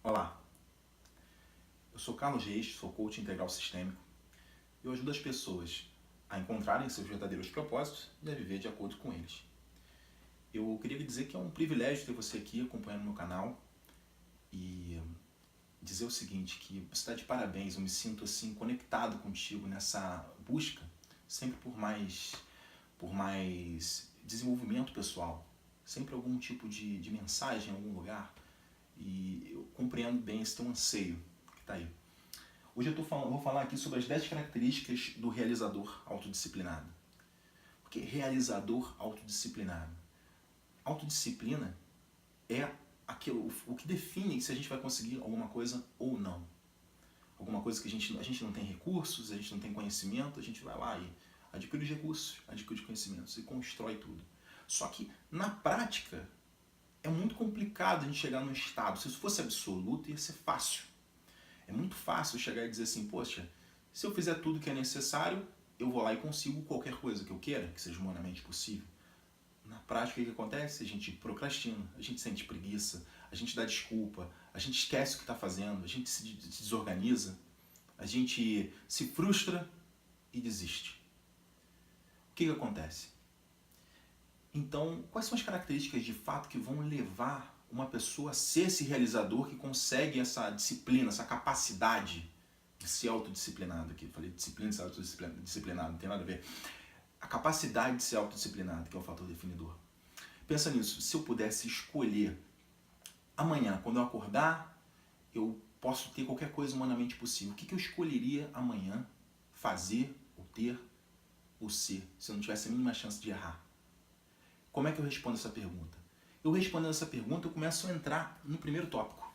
Olá, eu sou Carlos Reis, sou coach integral sistêmico e eu ajudo as pessoas a encontrarem seus verdadeiros propósitos e a viver de acordo com eles. Eu queria lhe dizer que é um privilégio ter você aqui acompanhando meu canal e dizer o seguinte, que você está de parabéns, eu me sinto assim conectado contigo nessa busca sempre por mais desenvolvimento pessoal, sempre algum tipo de mensagem em algum lugar. E eu compreendo bem esse teu anseio que está aí. Hoje eu vou falar aqui sobre as 10 características do realizador autodisciplinado. O que é realizador autodisciplinado? Autodisciplina é o que define se a gente vai conseguir alguma coisa ou não. Alguma coisa que a gente não tem recursos, a gente não tem conhecimento, a gente vai lá e adquire os recursos, adquire os conhecimentos e constrói tudo. Só que na prática é muito complicado a gente chegar num estado. Se isso fosse absoluto, ia ser fácil. É muito fácil chegar e dizer assim, poxa, se eu fizer tudo que é necessário, eu vou lá e consigo qualquer coisa que eu queira, que seja humanamente possível. Na prática, o que acontece? A gente procrastina, a gente sente preguiça, a gente dá desculpa, a gente esquece o que está fazendo, a gente se desorganiza, a gente se frustra e desiste. O que acontece? Então, quais são as características de fato que vão levar uma pessoa a ser esse realizador que consegue essa disciplina, essa capacidade de ser autodisciplinado aqui? Eu falei disciplina de ser autodisciplinado, não tem nada a ver. A capacidade de ser autodisciplinado, que é o fator definidor. Pensa nisso, se eu pudesse escolher amanhã, quando eu acordar, eu posso ter qualquer coisa humanamente possível. O que eu escolheria amanhã fazer, ou ter, ou ser, se eu não tivesse a mínima chance de errar? Como é que eu respondo essa pergunta? Eu respondendo essa pergunta, eu começo a entrar no primeiro tópico.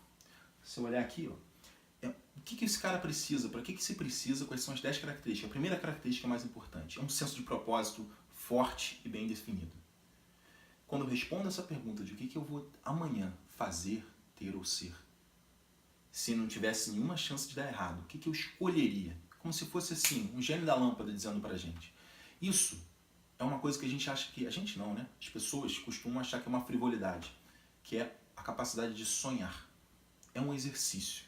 Se eu olhar aqui, o que esse cara precisa? Para que se precisa? Quais são as 10 características? A primeira característica mais importante é um senso de propósito forte e bem definido. Quando eu respondo essa pergunta de o que eu vou amanhã fazer, ter ou ser, se não tivesse nenhuma chance de dar errado, o que eu escolheria? Como se fosse assim, um gênio da lâmpada dizendo pra gente. Isso é uma coisa que a gente acha que... A gente não, né? As pessoas costumam achar que é uma frivolidade, que é a capacidade de sonhar. É um exercício.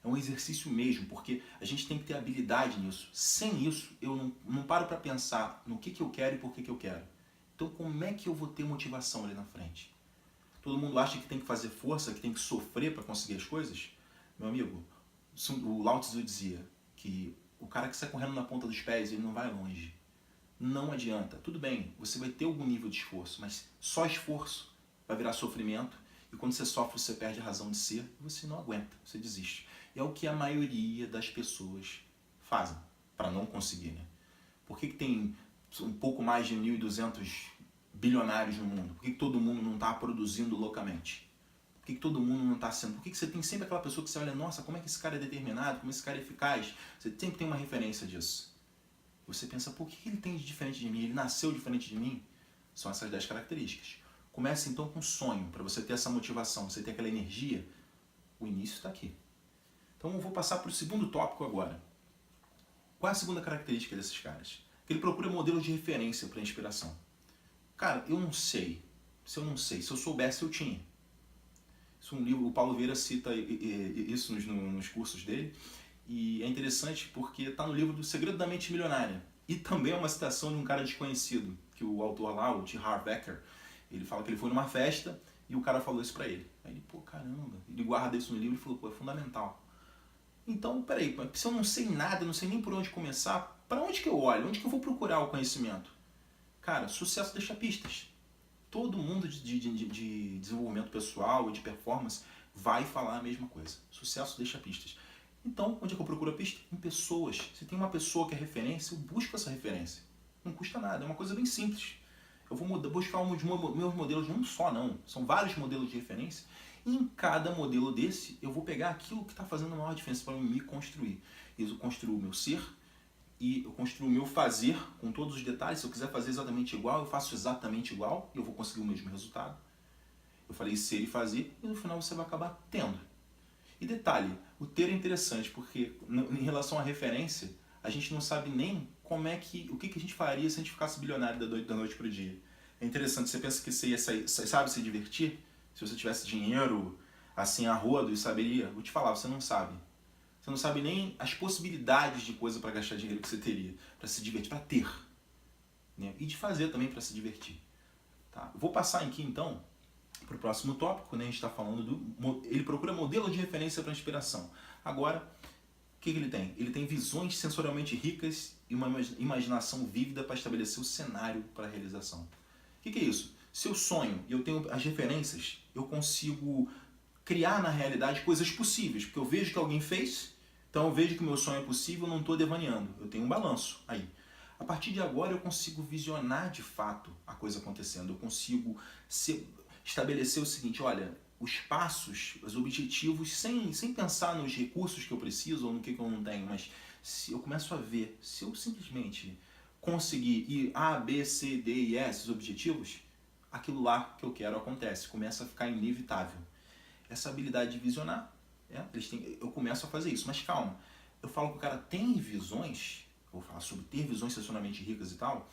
É um exercício mesmo, porque a gente tem que ter habilidade nisso. Sem isso, eu não paro para pensar no que eu quero e por que eu quero. Então, como é que eu vou ter motivação ali na frente? Todo mundo acha que tem que fazer força, que tem que sofrer para conseguir as coisas? Meu amigo, o Lao Tzu dizia que o cara que sai correndo na ponta dos pés, ele não vai longe. Não adianta. Tudo bem, você vai ter algum nível de esforço, mas só esforço vai virar sofrimento. E quando você sofre, você perde a razão de ser e você não aguenta, você desiste. E é o que a maioria das pessoas fazem para não conseguir, né? Por que tem um pouco mais de 1.200 bilionários no mundo? Por que todo mundo não está produzindo loucamente? Por que todo mundo não está sendo? Por que você tem sempre aquela pessoa que você olha, nossa, como é que esse cara é determinado, como esse cara é eficaz? Você sempre tem uma referência disso. Você pensa, por que ele tem de diferente de mim? Ele nasceu diferente de mim? São essas 10 características. Comece então com sonho, para você ter essa motivação, você ter aquela energia. O início está aqui. Então eu vou passar para o segundo tópico agora. Qual é a segunda característica desses caras? Que ele procura modelos de referência para inspiração. Cara, eu não sei. Se eu não sei, se eu soubesse, eu tinha. Isso é um livro, o Paulo Vieira cita isso nos cursos dele. E é interessante porque está no livro do Segredo da Mente Milionária. E também é uma citação de um cara desconhecido, que o autor lá, o T. Harv Eker, ele fala que ele foi numa festa e o cara falou isso pra ele. Aí ele, pô, caramba, ele guarda isso no livro e falou, pô, é fundamental. Então, peraí, se eu não sei nada, não sei nem por onde começar, para onde que eu olho? Onde que eu vou procurar o conhecimento? Cara, sucesso deixa pistas. Todo mundo de desenvolvimento pessoal e de performance vai falar a mesma coisa. Sucesso deixa pistas. Então, onde é que eu procuro a pista? Em pessoas. Se tem uma pessoa que é referência, eu busco essa referência. Não custa nada, é uma coisa bem simples. Eu vou buscar meus modelos, não só não, são vários modelos de referência. E em cada modelo desse, eu vou pegar aquilo que está fazendo a maior diferença para me construir. Eu construo o meu ser e eu construo o meu fazer com todos os detalhes. Se eu quiser fazer exatamente igual, eu faço exatamente igual e eu vou conseguir o mesmo resultado. Eu falei ser e fazer e no final você vai acabar tendo. E detalhe, o ter é interessante porque em relação à referência, a gente não sabe nem como é que, o que a gente faria se a gente ficasse bilionário da noite para o dia. É interessante, você pensa que você ia sabe se divertir? Se você tivesse dinheiro, assim a rodo e saberia, vou te falar, você não sabe. Você não sabe nem as possibilidades de coisa para gastar dinheiro que você teria, para se divertir, para ter, né? E de fazer também para se divertir. Tá? Vou passar aqui então para o próximo tópico, né? A gente está falando ele procura modelo de referência para inspiração. Agora, o que ele tem? Ele tem visões sensorialmente ricas e uma imaginação vívida para estabelecer o cenário para a realização. O que é isso? Se eu sonho e eu tenho as referências, eu consigo criar na realidade coisas possíveis, porque eu vejo que alguém fez, então eu vejo que o meu sonho é possível, eu não estou devaneando, eu tenho um balanço aí. A partir de agora eu consigo visionar de fato a coisa acontecendo, eu consigo estabelecer o seguinte, olha, os passos, os objetivos, sem pensar nos recursos que eu preciso ou no que eu não tenho, mas se eu começo a ver, se eu simplesmente conseguir ir A, B, C, D e E, esses objetivos, aquilo lá que eu quero acontece, começa a ficar inevitável. Essa habilidade de visionar, eu começo a fazer isso, mas calma, eu falo que o cara tem visões, vou falar sobre ter visões sensorialmente ricas e tal,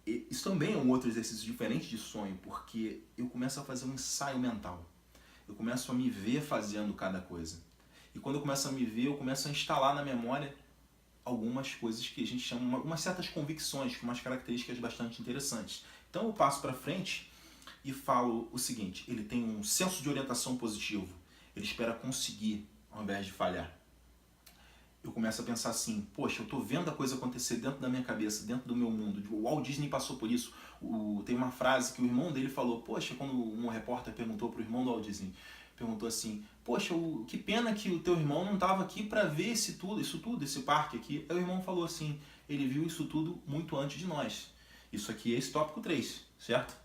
isso também é um outro exercício diferente de sonho, porque eu começo a fazer um ensaio mental. Eu começo a me ver fazendo cada coisa. E quando eu começo a me ver, eu começo a instalar na memória algumas coisas que a gente chama, umas certas convicções, com umas características bastante interessantes. Então eu passo para frente e falo o seguinte, ele tem um senso de orientação positivo, ele espera conseguir ao invés de falhar. Eu começo a pensar assim, poxa, eu estou vendo a coisa acontecer dentro da minha cabeça, dentro do meu mundo. O Walt Disney passou por isso. Tem uma frase que o irmão dele falou, poxa, quando um repórter perguntou para o irmão do Walt Disney, perguntou assim, poxa, que pena que o teu irmão não estava aqui para ver isso tudo, esse parque aqui. Aí o irmão falou assim, ele viu isso tudo muito antes de nós. Isso aqui é esse tópico 3, certo?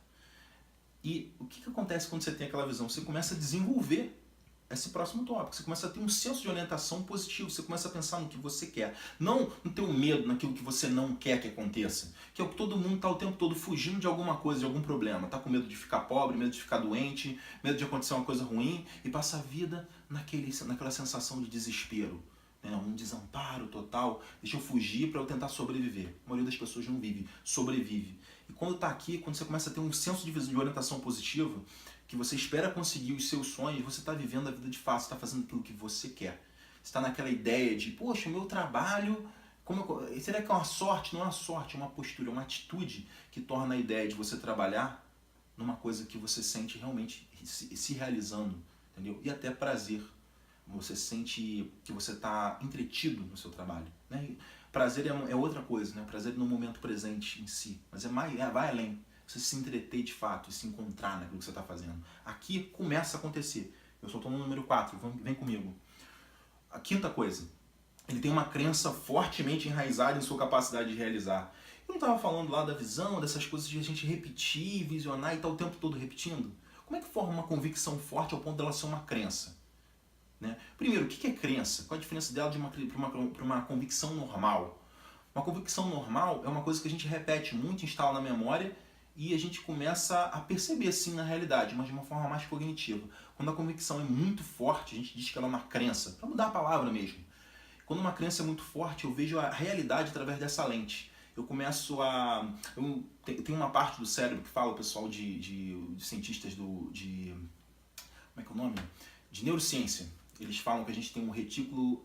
E o que acontece quando você tem aquela visão? Você começa a desenvolver esse próximo tópico. Você começa a ter um senso de orientação positivo. Você começa a pensar no que você quer. Não no teu medo, naquilo que você não quer que aconteça. Que é o que todo mundo está o tempo todo fugindo de alguma coisa, de algum problema. Está com medo de ficar pobre, medo de ficar doente, medo de acontecer uma coisa ruim e passa a vida naquela sensação de desespero. Um desamparo total. Deixa eu fugir para eu tentar sobreviver. A maioria das pessoas não vive, sobrevive. E quando está aqui, quando você começa a ter um senso de orientação positiva, que você espera conseguir os seus sonhos, você está vivendo a vida de fato, você está fazendo aquilo que você quer. Você está naquela ideia de, poxa, o meu trabalho, será que é uma sorte? Não é uma sorte, é uma postura, é uma atitude que torna a ideia de você trabalhar numa coisa que você sente realmente se realizando, entendeu? E até prazer. Você sente que você está entretido no seu trabalho, né? Prazer é outra coisa, né? Prazer no momento presente em si, mas vai além. Você se entreter de fato e se encontrar naquilo que você está fazendo. Aqui começa a acontecer. Eu só estou no número 4, vem comigo. A quinta coisa, ele tem uma crença fortemente enraizada em sua capacidade de realizar. Eu não estava falando lá da visão, dessas coisas de a gente repetir, visionar e estar o tempo todo repetindo? Como é que forma uma convicção forte ao ponto dela ser uma crença? Né? Primeiro, o que é crença? Qual a diferença dela para uma convicção normal? Uma convicção normal é uma coisa que a gente repete muito, instala na memória e a gente começa a perceber assim na realidade, mas de uma forma mais cognitiva. Quando a convicção é muito forte, a gente diz que ela é uma crença, para mudar a palavra mesmo. Quando uma crença é muito forte, eu vejo a realidade através dessa lente. Eu começo a... Tem uma parte do cérebro que fala, o pessoal de cientistas como é que é o nome? De neurociência. Eles falam que a gente tem um retículo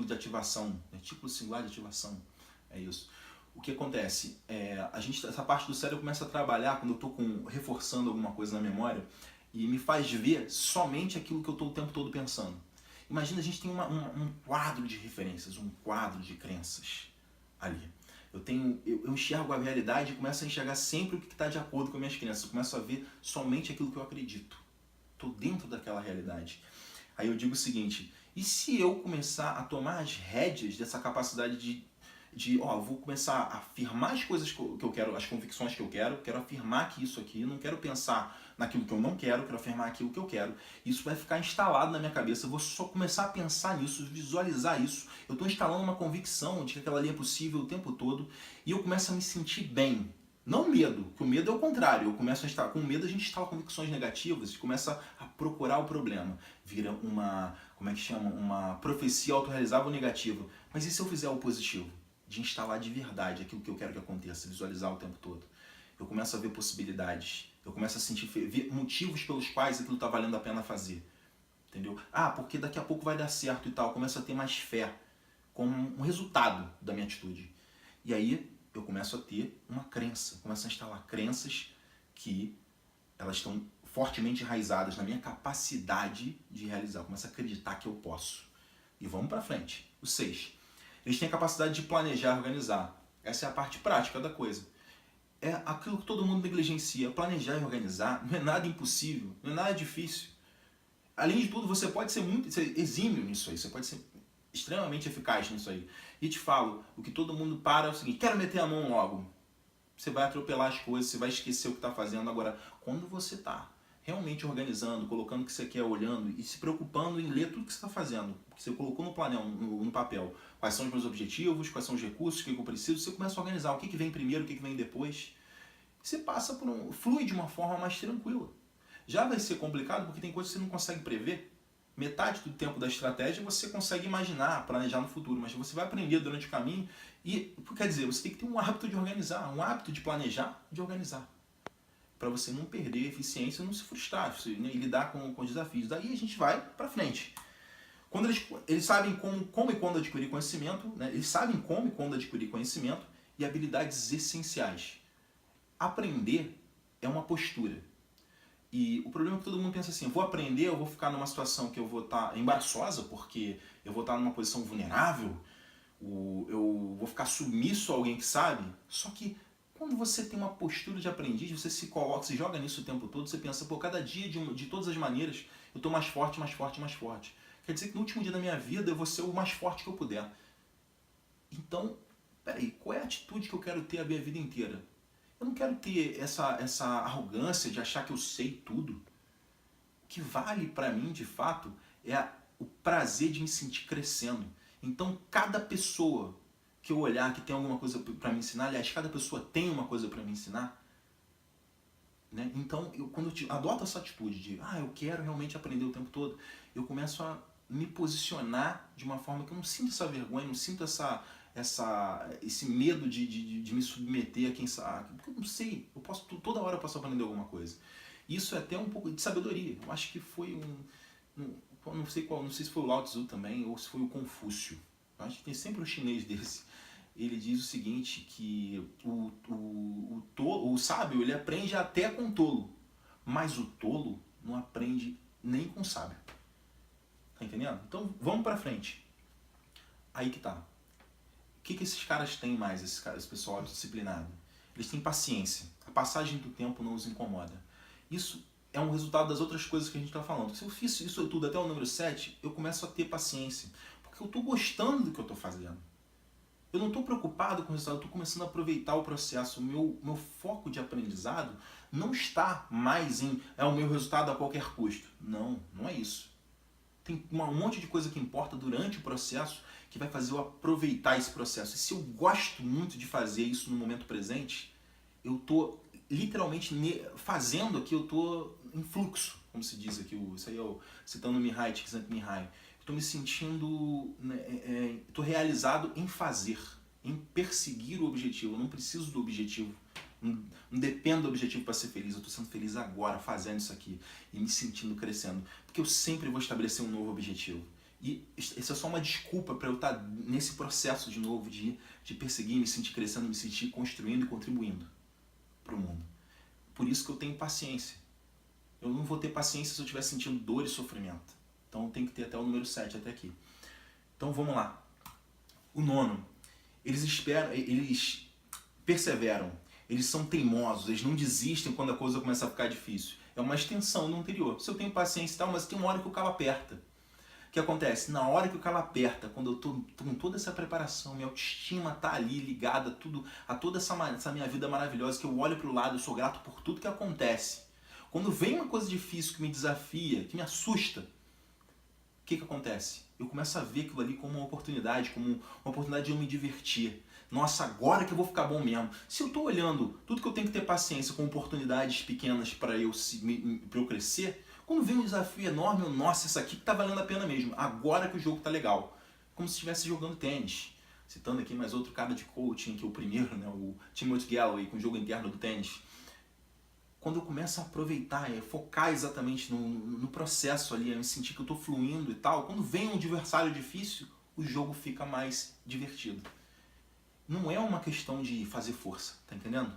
de ativação, retículo singular de ativação, é isso. O que acontece? Essa parte do cérebro começa a trabalhar quando eu estou reforçando alguma coisa na memória e me faz ver somente aquilo que eu estou o tempo todo pensando. Imagina, a gente tem um quadro de referências, um quadro de crenças ali. Eu enxergo a realidade e começo a enxergar sempre o que está de acordo com as minhas crenças. Eu começo a ver somente aquilo que eu acredito. Estou dentro daquela realidade. Aí eu digo o seguinte, e se eu começar a tomar as rédeas dessa capacidade vou começar a afirmar as coisas que eu quero, as convicções que eu quero afirmar que isso aqui, não quero pensar naquilo que eu não quero afirmar aquilo que eu quero. Isso vai ficar instalado na minha cabeça, eu vou só começar a pensar nisso, visualizar isso. Eu estou instalando uma convicção de que aquela ali é possível o tempo todo e eu começo a me sentir bem. Não medo, porque o medo é o contrário. Eu começo a estar com medo, a gente instala convicções negativas e começa a procurar o problema. Vira uma profecia autorrealizável negativa. Mas e se eu fizer o positivo? De instalar de verdade aquilo que eu quero que aconteça, visualizar o tempo todo. Eu começo a ver possibilidades. Eu começo a ver motivos pelos quais aquilo está valendo a pena fazer. Entendeu? Ah, porque daqui a pouco vai dar certo e tal. Eu começo a ter mais fé como um resultado da minha atitude. E aí eu começo a ter uma crença, começo a instalar crenças que elas estão fortemente enraizadas na minha capacidade de realizar. Eu começo a acreditar que eu posso. E vamos para frente. O 6. Eles têm a capacidade de planejar e organizar. Essa é a parte prática da coisa. É aquilo que todo mundo negligencia. Planejar e organizar não é nada impossível, não é nada difícil. Além de tudo, você pode ser exímio nisso aí, você pode ser extremamente eficaz nisso aí. E te falo, o que todo mundo para é o seguinte: quero meter a mão logo. Você vai atropelar as coisas, você vai esquecer o que está fazendo. Agora, quando você está realmente organizando, colocando o que você quer, olhando e se preocupando em ler tudo que você está fazendo, que você colocou no papel, quais são os meus objetivos, quais são os recursos, o que eu preciso, você começa a organizar o que vem primeiro, o que vem depois. Você passa por flui de uma forma mais tranquila. Já vai ser complicado porque tem coisas que você não consegue prever. Metade do tempo da estratégia você consegue imaginar, planejar no futuro, mas você vai aprender durante o caminho e, quer dizer, você tem que ter um hábito de organizar, um hábito de planejar, de organizar. Para você não perder a eficiência e não se frustrar, né, e lidar com os desafios. Daí a gente vai para frente. Quando eles sabem como e quando adquirir conhecimento, né, eles sabem como e quando adquirir conhecimento e habilidades essenciais. Aprender é uma postura. E o problema é que todo mundo pensa assim: eu vou aprender, eu vou ficar numa situação que eu vou estar embaraçosa, porque eu vou estar numa posição vulnerável, eu vou ficar submisso a alguém que sabe. Só que quando você tem uma postura de aprendiz, você se coloca, se joga nisso o tempo todo, você pensa, pô, cada dia, de todas as maneiras, eu estou mais forte, mais forte, mais forte. Quer dizer que no último dia da minha vida eu vou ser o mais forte que eu puder. Então, peraí, qual é a atitude que eu quero ter a minha vida inteira? Eu não quero ter essa arrogância de achar que eu sei tudo. O que vale para mim, de fato, é o prazer de me sentir crescendo. Então, cada pessoa que eu olhar que tem alguma coisa para me ensinar, aliás, cada pessoa tem uma coisa para me ensinar, né? Então, quando eu adoto essa atitude de, eu quero realmente aprender o tempo todo, eu começo a me posicionar de uma forma que eu não sinto essa vergonha, não sinto esse medo de me submeter a quem sabe. Porque eu não sei, toda hora eu posso aprender alguma coisa. Isso é até um pouco de sabedoria. Eu acho que foi não sei se foi o Lao Tzu também, ou se foi o Confúcio. Eu acho que tem sempre um chinês desse. Ele diz o seguinte, que o sábio ele aprende até com o tolo, mas o tolo não aprende nem com o sábio. Tá entendendo? Então vamos pra frente. Aí que tá. O que esses caras têm mais, esse pessoal disciplinado? Eles têm paciência. A passagem do tempo não os incomoda. Isso é um resultado das outras coisas que a gente está falando. Se eu fiz isso tudo até o número 7, eu começo a ter paciência. Porque eu estou gostando do que eu estou fazendo. Eu não estou preocupado com o resultado, eu estou começando a aproveitar o processo. O meu foco de aprendizado não está mais em o meu resultado a qualquer custo. Não, não é isso. Tem um monte de coisa que importa durante o processo que vai fazer eu aproveitar esse processo. E se eu gosto muito de fazer isso no momento presente, eu estou literalmente fazendo aqui, eu estou em fluxo, como se diz aqui, isso aí citando Mihai, Csikszentmihalyi. Estou me sentindo, estou realizado em fazer, em perseguir o objetivo. Eu não preciso do objetivo, não dependo do objetivo para ser feliz. Eu estou sendo feliz agora, fazendo isso aqui e me sentindo crescendo, porque eu sempre vou estabelecer um novo objetivo. E isso é só uma desculpa para eu estar nesse processo de novo de perseguir, me sentir crescendo, me sentir construindo e contribuindo para o mundo. Por isso que eu tenho paciência. Eu não vou ter paciência se eu estiver sentindo dor e sofrimento. Então tem que ter até o número 7 até aqui. Então vamos lá. O 9. Eles perseveram. Eles são teimosos. Eles não desistem quando a coisa começa a ficar difícil. É uma extensão do anterior. Se eu tenho paciência e tal, mas tem uma hora que o calo aperta. O que acontece? Na hora que o calo aperta, quando eu estou com toda essa preparação, minha autoestima está ali ligada a toda essa minha vida maravilhosa, que eu olho para o lado, eu sou grato por tudo que acontece. Quando vem uma coisa difícil que me desafia, que me assusta, o que acontece? Eu começo a ver aquilo ali como uma oportunidade de eu me divertir. Nossa, agora que eu vou ficar bom mesmo. Se eu estou olhando tudo que eu tenho que ter paciência com oportunidades pequenas para eu crescer, quando vem um desafio enorme, nossa, isso aqui tá valendo a pena mesmo. Agora que o jogo tá legal. Como se estivesse jogando tênis. Citando aqui mais outro cara de coaching, que é o primeiro, né, o Timothy Galloway, com o jogo interno do tênis. quando eu começo a aproveitar, focar exatamente no processo ali, eu sentir que eu estou fluindo e tal, quando vem um adversário difícil, o jogo fica mais divertido. Não é uma questão de fazer força, tá entendendo?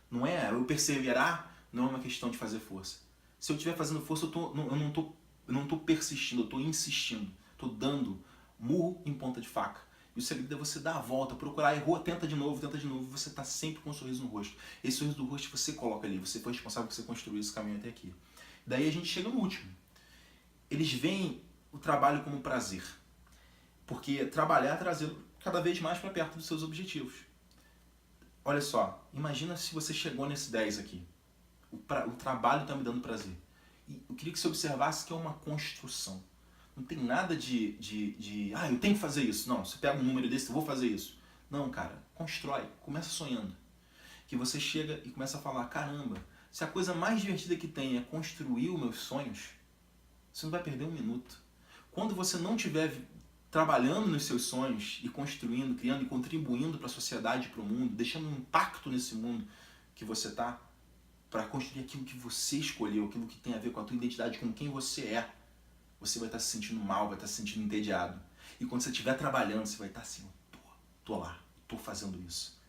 Não é eu perseverar, não é uma questão de fazer força. Se eu estiver fazendo força, eu não tô persistindo, eu estou insistindo, estou dando murro em ponta de faca. E o segredo é você dar a volta, procurar, errou, tenta de novo, e você está sempre com um sorriso no rosto. Esse sorriso do rosto você coloca ali, você foi responsável por você construir esse caminho até aqui. Daí a gente chega no último. Eles veem o trabalho como prazer. Porque trabalhar é trazê-lo cada vez mais para perto dos seus objetivos. Olha só, imagina se você chegou nesse 10 aqui. O trabalho está me dando prazer. E eu queria que você observasse que é uma construção. Não tem nada eu tenho que fazer isso. Não, você pega um número desse, eu vou fazer isso. Não, cara, constrói, começa sonhando. Que você chega e começa a falar, caramba, se a coisa mais divertida que tem é construir os meus sonhos, você não vai perder um minuto. Quando você não estiver trabalhando nos seus sonhos e construindo, criando e contribuindo para a sociedade, para o mundo, deixando um impacto nesse mundo que você está, para construir aquilo que você escolheu, aquilo que tem a ver com a tua identidade, com quem você é, você vai estar se sentindo mal, vai estar se sentindo entediado. E quando você estiver trabalhando, você vai estar assim, tô lá, tô fazendo isso.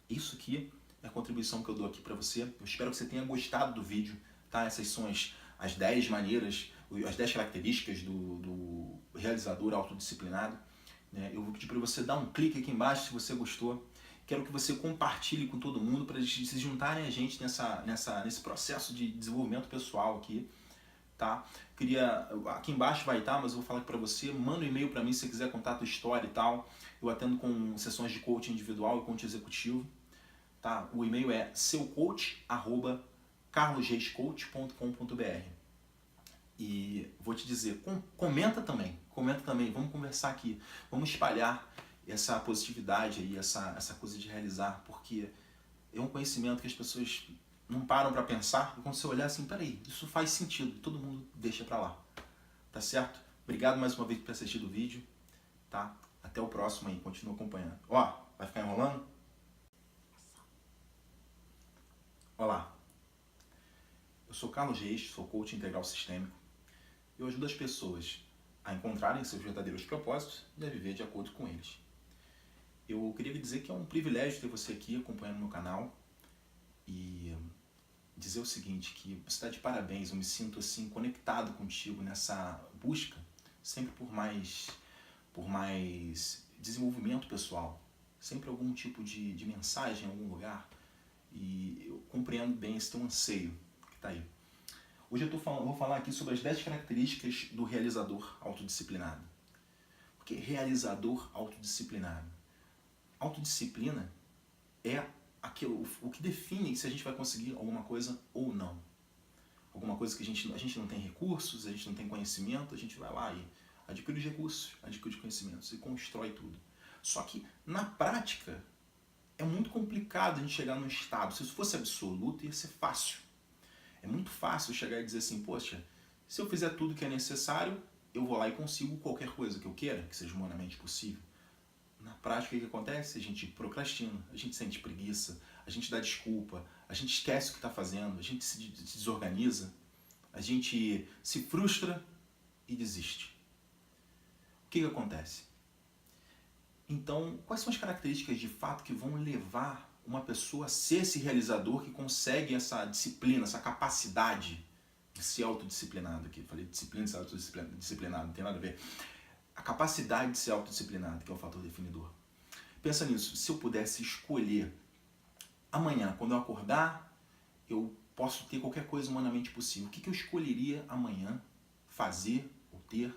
Isso aqui é a contribuição que eu dou aqui para você. Eu espero que você tenha gostado do vídeo, tá? Essas são as 10 maneiras, as 10 características do realizador autodisciplinado. Eu vou pedir para você dar um clique aqui embaixo se você gostou. Quero que você compartilhe com todo mundo para eles se juntarem a gente nesse processo de desenvolvimento pessoal aqui. Tá? Aqui embaixo vai estar, mas eu vou falar aqui para você. Manda um e-mail para mim se você quiser contar a tua história e tal. Eu atendo com sessões de coaching individual e coaching executivo. Tá? O e-mail é seucoach@carlosreiscoach.com.br. E vou te dizer, comenta também, vamos conversar aqui, vamos espalhar essa positividade aí, essa coisa de realizar, porque é um conhecimento que as pessoas não param para pensar, e quando você olhar assim, peraí, isso faz sentido, todo mundo deixa para lá, tá certo? Obrigado mais uma vez por ter assistido o vídeo, tá? Até o próximo aí, continua acompanhando. Ó, vai ficar enrolando? Olá, eu sou Carlos Reis, sou coach integral sistêmico. Eu ajudo as pessoas a encontrarem seus verdadeiros propósitos e a viver de acordo com eles. Eu queria lhe dizer que é um privilégio ter você aqui acompanhando meu canal e dizer o seguinte, que você está de parabéns, eu me sinto assim conectado contigo nessa busca sempre por mais desenvolvimento pessoal, sempre algum tipo de mensagem em algum lugar, e eu compreendo bem esse teu anseio que está aí. Hoje eu vou falar aqui sobre as 10 características do realizador autodisciplinado. O que é realizador autodisciplinado? Autodisciplina é o que define se a gente vai conseguir alguma coisa ou não. Alguma coisa que a gente não tem recursos, a gente não tem conhecimento, a gente vai lá e adquire os recursos, adquire os conhecimentos e constrói tudo. Só que, na prática, é muito complicado a gente chegar num estado. Se isso fosse absoluto, ia ser fácil. É muito fácil chegar e dizer assim, poxa, se eu fizer tudo que é necessário, eu vou lá e consigo qualquer coisa que eu queira, que seja humanamente possível. Na prática, o que acontece? A gente procrastina, a gente sente preguiça, a gente dá desculpa, a gente esquece o que está fazendo, a gente se desorganiza, a gente se frustra e desiste. O que acontece? Então, quais são as características de fato que vão levar uma pessoa a ser esse realizador que consegue essa disciplina, essa capacidade de ser autodisciplinado aqui? Eu falei disciplina de ser autodisciplinado, não tem nada a ver. A capacidade de ser autodisciplinado, que é o fator definidor. Pensa nisso, se eu pudesse escolher amanhã, quando eu acordar, eu posso ter qualquer coisa humanamente possível. O que eu escolheria amanhã fazer, ou ter,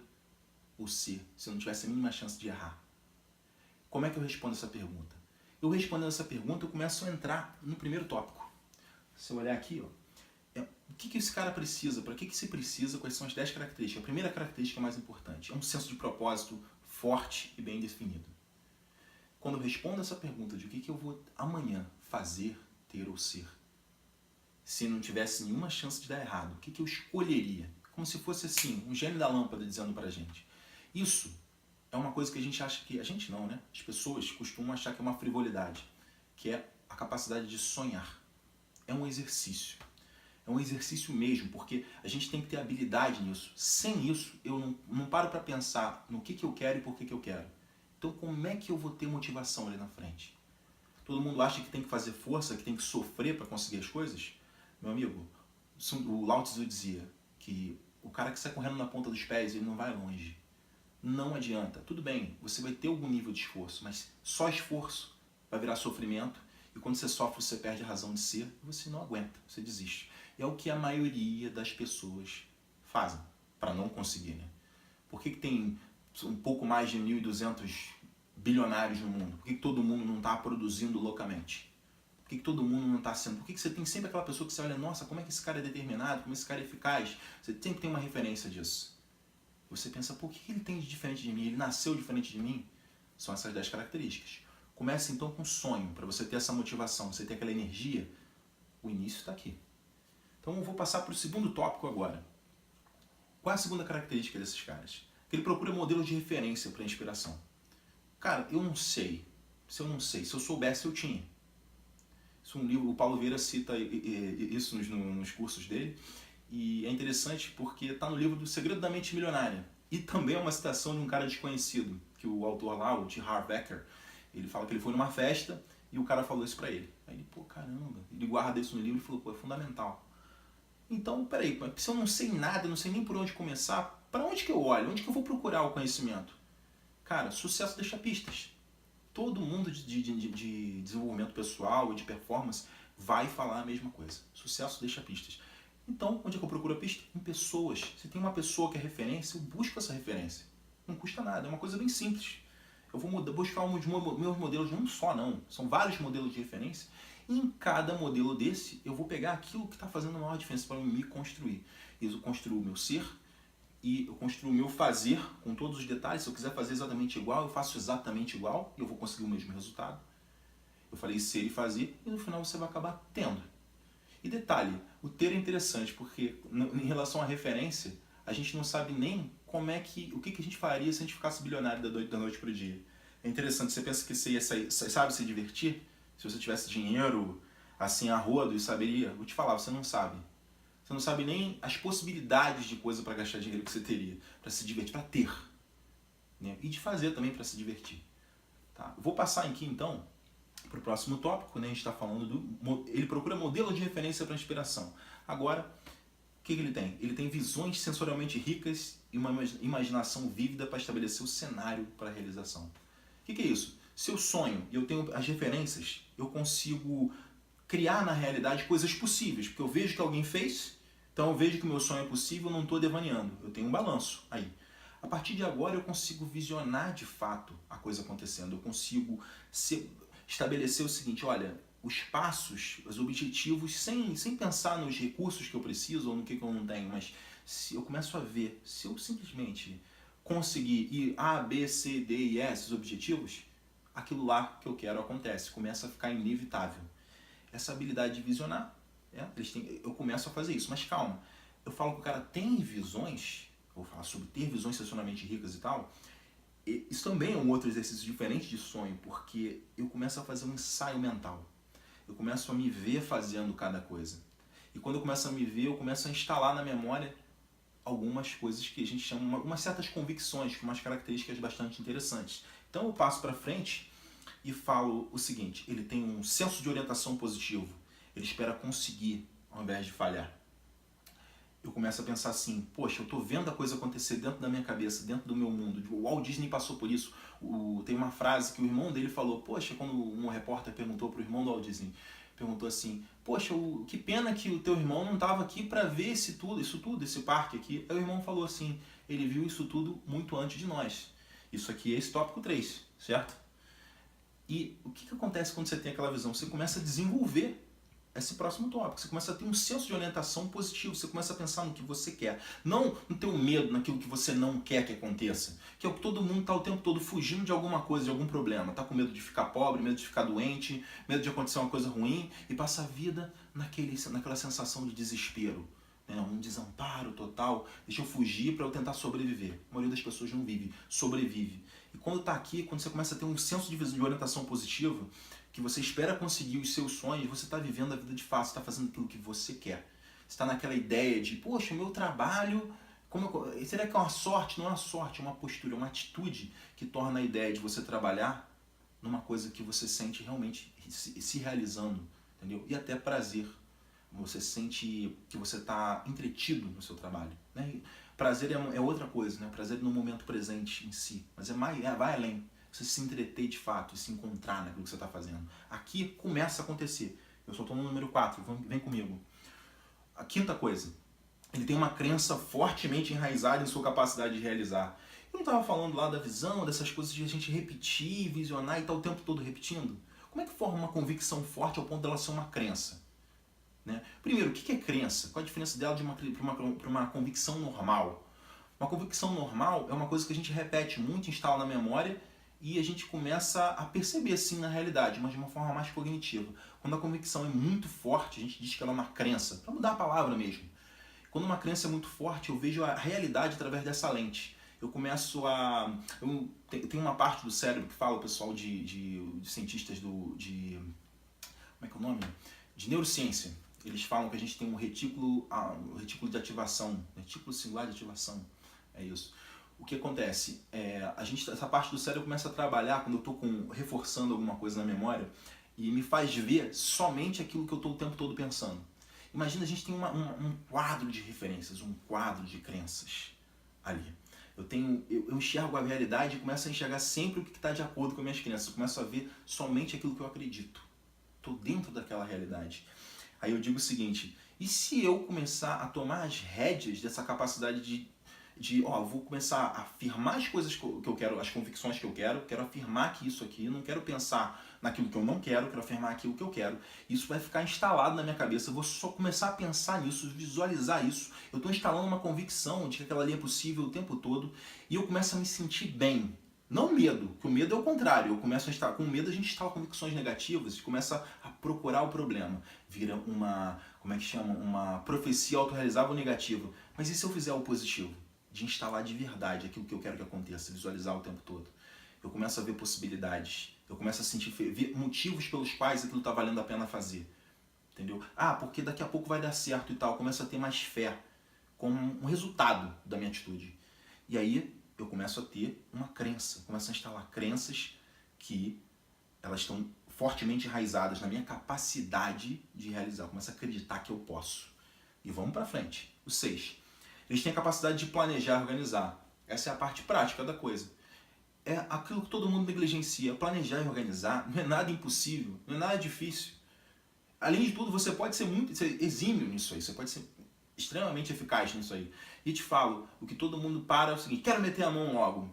ou ser, se eu não tivesse a mínima chance de errar? Como é que eu respondo essa pergunta? Eu respondendo essa pergunta, eu começo a entrar no primeiro tópico. Se eu olhar aqui, o que esse cara precisa? Para que se precisa? Quais são as 10 características? A primeira característica mais importante é um senso de propósito forte e bem definido. Quando eu respondo essa pergunta de o que eu vou amanhã fazer, ter ou ser, se não tivesse nenhuma chance de dar errado, o que eu escolheria? Como se fosse assim, um gênio da lâmpada dizendo pra gente. Isso é uma coisa que a gente acha que... A gente não, né? As pessoas costumam achar que é uma frivolidade, que é a capacidade de sonhar. É um exercício. É um exercício mesmo, porque a gente tem que ter habilidade nisso. Sem isso, eu não paro para pensar no que eu quero e por que eu quero. Então, como é que eu vou ter motivação ali na frente? Todo mundo acha que tem que fazer força, que tem que sofrer para conseguir as coisas? Meu amigo, o Lao Tzu dizia que o cara que sai correndo na ponta dos pés, ele não vai longe. Não adianta. Tudo bem, você vai ter algum nível de esforço, mas só esforço vai virar sofrimento. E quando você sofre, você perde a razão de ser e você não aguenta, você desiste. E é o que a maioria das pessoas fazem para não conseguir, né? Por que tem um pouco mais de 1.200 bilionários no mundo? Por que todo mundo não está produzindo loucamente? Por que todo mundo não está sendo? Por que você tem sempre aquela pessoa que você olha, nossa, como é que esse cara é determinado, como esse cara é eficaz? Você sempre tem uma referência disso. Você pensa, por que ele tem de diferente de mim? Ele nasceu diferente de mim? São essas 10 características. Comece então com sonho, para você ter essa motivação, você ter aquela energia. O início está aqui. Então eu vou passar para o segundo tópico agora. Qual é a segunda característica desses caras? Que ele procura modelos de referência para inspiração. Cara, eu não sei. Se eu não sei, se eu soubesse, eu tinha. Isso é um livro, o Paulo Vieira cita isso nos cursos dele. E é interessante porque está no livro do Segredo da Mente Milionária. E também é uma citação de um cara desconhecido, que o autor lá, o T. Harv Eker, ele fala que ele foi numa festa e o cara falou isso pra ele. Aí ele, pô, caramba, ele guarda isso no livro e falou, pô, é fundamental. Então, peraí, se eu não sei nada, não sei nem por onde começar, para onde que eu olho? Onde que eu vou procurar o conhecimento? Cara, sucesso deixa pistas. Todo mundo de desenvolvimento pessoal e de performance vai falar a mesma coisa. Sucesso deixa pistas. Então, onde é que eu procuro a pista? Em pessoas. Se tem uma pessoa que é referência, eu busco essa referência. Não custa nada, é uma coisa bem simples. Eu vou buscar meus modelos, não só não, são vários modelos de referência. E em cada modelo desse, eu vou pegar aquilo que está fazendo a maior diferença para me construir. Eu construo o meu ser e eu construo o meu fazer com todos os detalhes. Se eu quiser fazer exatamente igual, eu faço exatamente igual e eu vou conseguir o mesmo resultado. Eu falei ser e fazer e no final você vai acabar tendo. E detalhe, o ter é interessante porque em relação à referência, a gente não sabe nem o que a gente faria se a gente ficasse bilionário da noite para o dia. É interessante, você pensa que você ia sabe se divertir? Se você tivesse dinheiro assim a rodo e saberia, vou te falar, você não sabe. Você não sabe nem as possibilidades de coisa para gastar dinheiro que você teria, para se divertir, para ter. Né? E de fazer também para se divertir. Tá? Vou passar aqui então para o próximo tópico, né? A gente está falando ele procura modelo de referência para inspiração. Agora, o que ele tem? Ele tem visões sensorialmente ricas e uma imaginação vívida para estabelecer o cenário para a realização. O que é isso? Se eu sonho e eu tenho as referências, eu consigo criar na realidade coisas possíveis, porque eu vejo que alguém fez, então eu vejo que o meu sonho é possível, eu não estou devaneando, eu tenho um balanço aí. A partir de agora eu consigo visionar de fato a coisa acontecendo, eu consigo estabelecer o seguinte, olha, os passos, os objetivos, sem pensar nos recursos que eu preciso ou no que eu não tenho, mas se eu começo a ver, se eu simplesmente conseguir ir A, B, C, D e E, esses objetivos, aquilo lá que eu quero acontece, começa a ficar inevitável. Essa habilidade de visionar, eu começo a fazer isso, mas calma, eu falo que o cara tem visões, vou falar sobre ter visões sensacionalmente ricas e tal, isso também é um outro exercício diferente de sonho, porque eu começo a fazer um ensaio mental. Eu começo a me ver fazendo cada coisa. E quando eu começo a me ver, eu começo a instalar na memória algumas coisas que a gente chama, umas certas convicções, umas características bastante interessantes. Então eu passo para frente e falo o seguinte, ele tem um senso de orientação positivo, ele espera conseguir ao invés de falhar. Eu começo a pensar assim, poxa, eu estou vendo a coisa acontecer dentro da minha cabeça, dentro do meu mundo. O Walt Disney passou por isso. Tem uma frase que o irmão dele falou, poxa, quando um repórter perguntou para o irmão do Walt Disney, perguntou assim, poxa, que pena que o teu irmão não estava aqui para ver isso tudo, esse parque aqui. Aí o irmão falou assim, ele viu isso tudo muito antes de nós. Isso aqui é esse tópico 3, certo? E o que acontece quando você tem aquela visão? Você começa a desenvolver esse próximo tópico. Você começa a ter um senso de orientação positivo. Você começa a pensar no que você quer. Não no teu medo, naquilo que você não quer que aconteça. Que é o que todo mundo está o tempo todo fugindo de alguma coisa, de algum problema. Está com medo de ficar pobre, medo de ficar doente, medo de acontecer uma coisa ruim e passa a vida naquela sensação de desespero. Né? Um desamparo total. Deixa eu fugir para eu tentar sobreviver. A maioria das pessoas não vive, sobrevive. E quando está aqui, quando você começa a ter um senso de orientação positiva, que você espera conseguir os seus sonhos, você está vivendo a vida de fato, está fazendo aquilo que você quer. está naquela ideia de, poxa, o meu trabalho, será que é uma sorte? Não é uma sorte, é uma postura, é uma atitude que torna a ideia de você trabalhar numa coisa que você sente realmente se realizando, entendeu? E até prazer. Você sente que você está entretido no seu trabalho, né? Prazer é outra coisa, né? Prazer no momento presente em si, mas vai além. Você se entreter de fato e se encontrar naquilo que você está fazendo. Aqui começa a acontecer. Eu só estou no número 4, vem comigo. A quinta coisa, ele tem uma crença fortemente enraizada em sua capacidade de realizar. Eu não estava falando lá da visão, dessas coisas de a gente repetir, visionar e estar o tempo todo repetindo? Como é que forma uma convicção forte ao ponto dela ser uma crença? Né? Primeiro, o que é crença? Qual a diferença dela para uma convicção normal? Uma convicção normal é uma coisa que a gente repete muito, instala na memória e a gente começa a perceber assim na realidade, mas de uma forma mais cognitiva. Quando a convicção é muito forte, a gente diz que ela é uma crença, para mudar a palavra mesmo. Quando uma crença é muito forte, eu vejo a realidade através dessa lente. Eu começo a... Tem uma parte do cérebro que fala, o pessoal de cientistas como é que é o nome? De neurociência. Eles falam que a gente tem um retículo de ativação, retículo singular de ativação, é isso. O que acontece? Essa parte do cérebro começa a trabalhar quando eu estou reforçando alguma coisa na memória e me faz ver somente aquilo que eu estou o tempo todo pensando. Imagina, a gente tem um quadro de referências, um quadro de crenças ali. Eu enxergo a realidade e começo a enxergar sempre o que está de acordo com as minhas crenças. Eu começo a ver somente aquilo que eu acredito. Estou dentro daquela realidade. Aí eu digo o seguinte, e se eu começar a tomar as rédeas dessa capacidade vou começar a afirmar as coisas que eu quero, as convicções que eu quero afirmar que isso aqui, não quero pensar naquilo que eu não quero afirmar aquilo que eu quero. Isso vai ficar instalado na minha cabeça, eu vou só começar a pensar nisso, visualizar isso. Eu estou instalando uma convicção de que aquela ali é possível o tempo todo e eu começo a me sentir bem. Não medo, que o medo é o contrário. Eu começo a estar com medo, a gente instala convicções negativas e começa a procurar o problema. Vira uma profecia autorrealizável negativa. Mas e se eu fizer o positivo? De instalar de verdade aquilo que eu quero que aconteça, visualizar o tempo todo. Eu começo a ver possibilidades. Eu começo a ver motivos pelos quais aquilo está valendo a pena fazer. Entendeu? Porque daqui a pouco vai dar certo e tal. Eu começo a ter mais fé como um resultado da minha atitude. E aí eu começo a ter uma crença, começo a instalar crenças que elas estão fortemente enraizadas na minha capacidade de realizar. Eu começo a acreditar que eu posso. E vamos para frente. O 6. Eles têm a capacidade de planejar e organizar. Essa é a parte prática da coisa. É aquilo que todo mundo negligencia. Planejar e organizar não é nada impossível, não é nada difícil. Além de tudo, você pode ser exímio nisso aí, você pode ser extremamente eficaz nisso aí. E te falo, o que todo mundo para é o seguinte, quero meter a mão logo.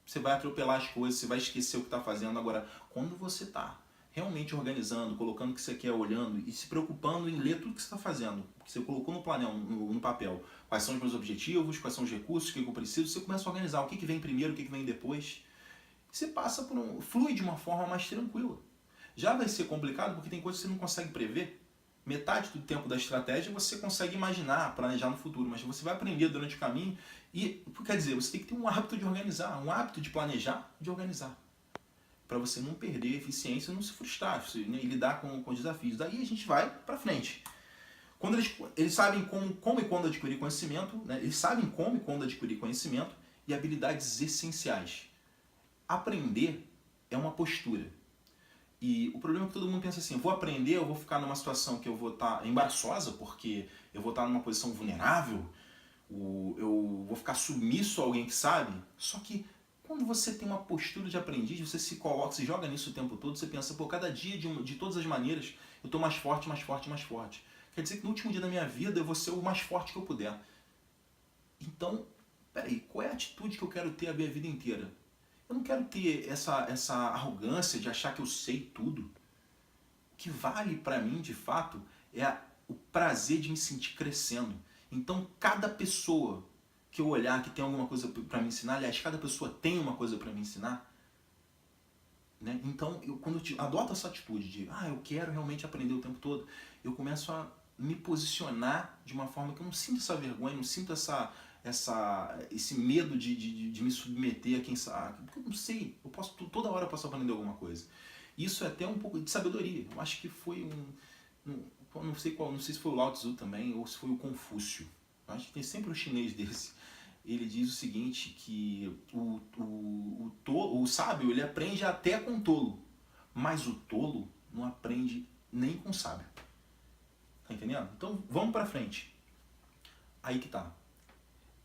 Você vai atropelar as coisas, você vai esquecer o que está fazendo. Agora, quando você está realmente organizando, colocando o que você quer, olhando e se preocupando em ler tudo que você está fazendo, que você colocou no papel, quais são os meus objetivos, quais são os recursos, o que eu preciso, você começa a organizar o que vem primeiro, o que vem depois. Você passa flui de uma forma mais tranquila. Já vai ser complicado porque tem coisas que você não consegue prever. Metade do tempo da estratégia você consegue imaginar, planejar no futuro, mas você vai aprender durante o caminho e, quer dizer, você tem que ter um hábito de organizar, um hábito de planejar, de organizar. Para você não perder a eficiência e não se frustrar, né, e lidar com os desafios. Daí a gente vai para frente. Quando eles sabem como e quando adquirir conhecimento, né, eles sabem como e quando adquirir conhecimento e habilidades essenciais. Aprender é uma postura. E o problema é que todo mundo pensa assim, eu vou aprender, eu vou ficar numa situação que eu vou estar embaraçosa, porque eu vou estar numa posição vulnerável, eu vou ficar submisso a alguém que sabe. Só que quando você tem uma postura de aprendiz, você se coloca, se joga nisso o tempo todo, você pensa, cada dia, de todas as maneiras, eu estou mais forte, mais forte, mais forte. Quer dizer que no último dia da minha vida eu vou ser o mais forte que eu puder. Então, peraí, qual é a atitude que eu quero ter a minha vida inteira? Eu não quero ter essa arrogância de achar que eu sei tudo. O que vale para mim, de fato, é o prazer de me sentir crescendo. Então, cada pessoa que eu olhar que tem alguma coisa para me ensinar, aliás, cada pessoa tem uma coisa para me ensinar, né? Então, quando eu adoto essa atitude de, eu quero realmente aprender o tempo todo, eu começo a me posicionar de uma forma que eu não sinto essa vergonha, não sinto esse medo de me submeter a quem sabe. Porque eu não sei, toda hora eu posso aprender alguma coisa. Isso é até um pouco de sabedoria. Eu acho que foi não sei qual, não sei se foi o Lao Tzu também ou se foi o Confúcio. Eu acho que tem sempre um chinês desse. Ele diz o seguinte, que o sábio ele aprende até com o tolo, mas o tolo não aprende nem com o sábio. Tá entendendo? Então vamos pra frente. Aí que tá.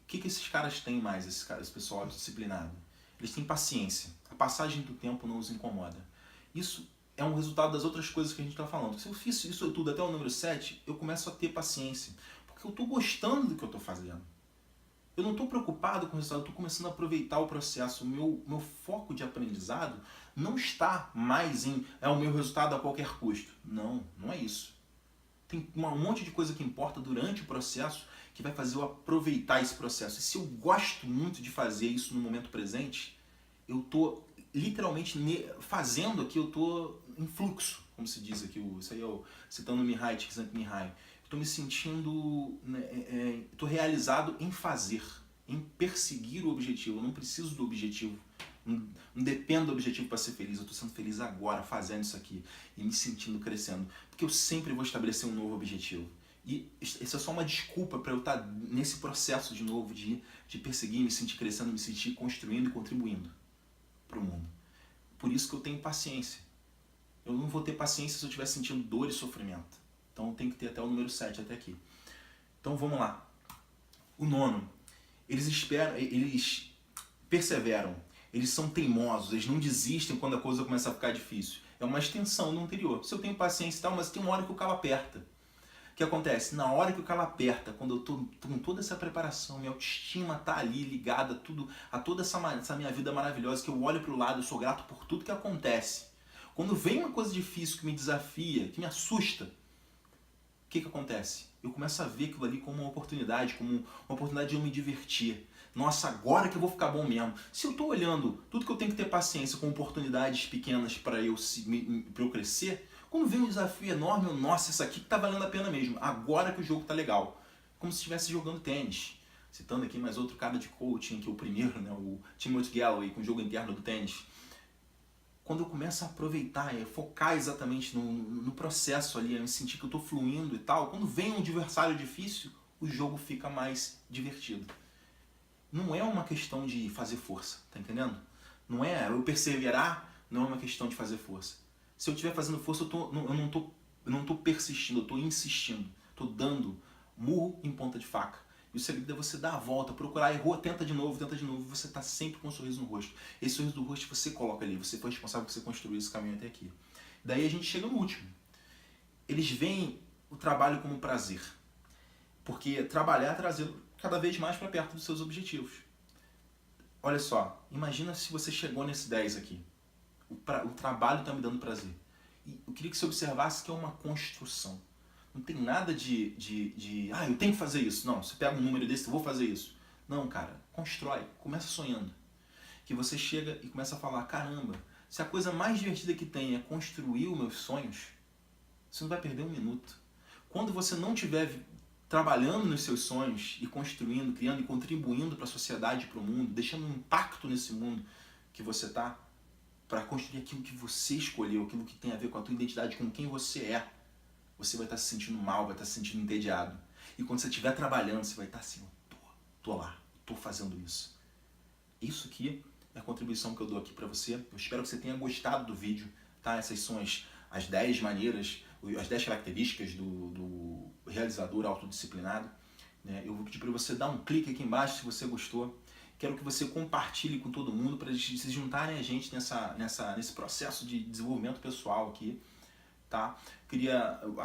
O que esses caras têm mais, esse pessoal disciplinado? Eles têm paciência. A passagem do tempo não os incomoda. Isso é um resultado das outras coisas que a gente está falando. Se eu fiz isso tudo até o número 7, eu começo a ter paciência. Porque eu estou gostando do que eu estou fazendo. Eu não estou preocupado com o resultado, eu estou começando a aproveitar o processo. O meu foco de aprendizado não está mais em o meu resultado a qualquer custo. Não, não é isso. Tem um monte de coisa que importa durante o processo que vai fazer eu aproveitar esse processo. E se eu gosto muito de fazer isso no momento presente, eu estou literalmente fazendo aqui, eu estou em fluxo, como se diz aqui, isso aí eu citando o Mihai Csikszentmihalyi. Estou me sentindo, estou realizado em fazer, em perseguir o objetivo. Eu não preciso do objetivo, não dependo do objetivo para ser feliz. Eu estou sendo feliz agora, fazendo isso aqui e me sentindo crescendo, porque eu sempre vou estabelecer um novo objetivo. E isso é só uma desculpa para eu estar nesse processo de novo de perseguir, me sentir crescendo, me sentir construindo e contribuindo para o mundo. Por isso que eu tenho paciência. Eu não vou ter paciência se eu estiver sentindo dor e sofrimento. Então eu tenho que ter até o número 7 até aqui. Então vamos lá. O 9. Eles perseveram. Eles são teimosos. Eles não desistem quando a coisa começa a ficar difícil. É uma extensão do anterior. Se eu tenho paciência e tal, mas tem uma hora que o calo aperta. O que acontece? Na hora que o calo aperta, quando eu estou com toda essa preparação, minha autoestima está ali ligada a toda essa minha vida maravilhosa, que eu olho para o lado, eu sou grato por tudo que acontece. Quando vem uma coisa difícil que me desafia, que me assusta, o que acontece? Eu começo a ver aquilo ali como uma oportunidade de eu me divertir. Nossa, agora que eu vou ficar bom mesmo. Se eu estou olhando tudo que eu tenho que ter paciência com oportunidades pequenas para eu crescer, quando vem um desafio enorme, nossa, isso aqui tá valendo a pena mesmo. Agora que o jogo tá legal. Como se estivesse jogando tênis. Citando aqui mais outro cara de coaching, que é o primeiro, né, o Timothy Galloway, com o jogo interno do tênis. Quando eu começo a aproveitar, focar exatamente no processo ali, me sentir que eu tô fluindo e tal, quando vem um adversário difícil, o jogo fica mais divertido. Não é uma questão de fazer força, tá entendendo? Não é eu perseverar, não é uma questão de fazer força. Se eu estiver fazendo força, eu não estou persistindo, eu estou insistindo. Estou dando murro em ponta de faca. E o segredo é você dar a volta, procurar, errou, tenta de novo, e você está sempre com um sorriso no rosto. Esse sorriso do rosto você coloca ali, você foi responsável por você construir esse caminho até aqui. Daí a gente chega no último. Eles veem o trabalho como prazer. Porque trabalhar é trazê-lo cada vez mais para perto dos seus objetivos. Olha só, imagina se você chegou nesse 10 aqui. O trabalho está me dando prazer. E eu queria que você observasse que é uma construção. Não tem nada eu tenho que fazer isso. Não, você pega um número desse, eu vou fazer isso. Não, cara, constrói, começa sonhando. Que você chega e começa a falar, caramba, se a coisa mais divertida que tem é construir os meus sonhos, você não vai perder um minuto. Quando você não estiver trabalhando nos seus sonhos e construindo, criando e contribuindo para a sociedade, para o mundo, deixando um impacto nesse mundo que você está, para construir aquilo que você escolheu, aquilo que tem a ver com a tua identidade, com quem você é, você vai estar se sentindo mal, vai estar se sentindo entediado. E quando você estiver trabalhando, você vai estar assim, tô lá, tô fazendo isso. Isso aqui é a contribuição que eu dou aqui para você. Eu espero que você tenha gostado do vídeo, tá? Essas são as 10 maneiras, as 10 características do realizador autodisciplinado. Eu vou pedir para você dar um clique aqui embaixo se você gostou. Quero que você compartilhe com todo mundo para eles se juntarem a gente nesse processo de desenvolvimento pessoal aqui, tá?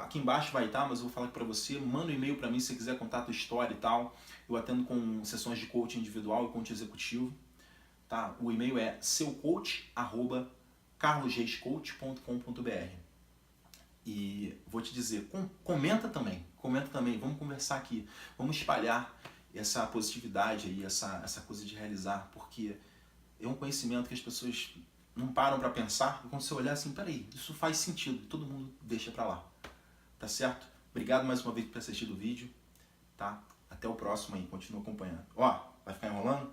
Aqui embaixo vai estar, mas eu vou falar aqui para você, manda um e-mail para mim se você quiser contar a tua história e tal. Eu atendo com sessões de coaching individual e coaching executivo, tá? O e-mail é seucoach@carlosreiscoach.com.br. E vou te dizer, comenta também, vamos conversar aqui, vamos espalhar essa positividade aí, essa coisa de realizar, porque é um conhecimento que as pessoas não param para pensar, e quando você olhar assim, peraí, isso faz sentido, todo mundo deixa para lá, tá certo? Obrigado mais uma vez por ter assistido o vídeo, tá? Até o próximo aí, continua acompanhando. Ó, vai ficar enrolando?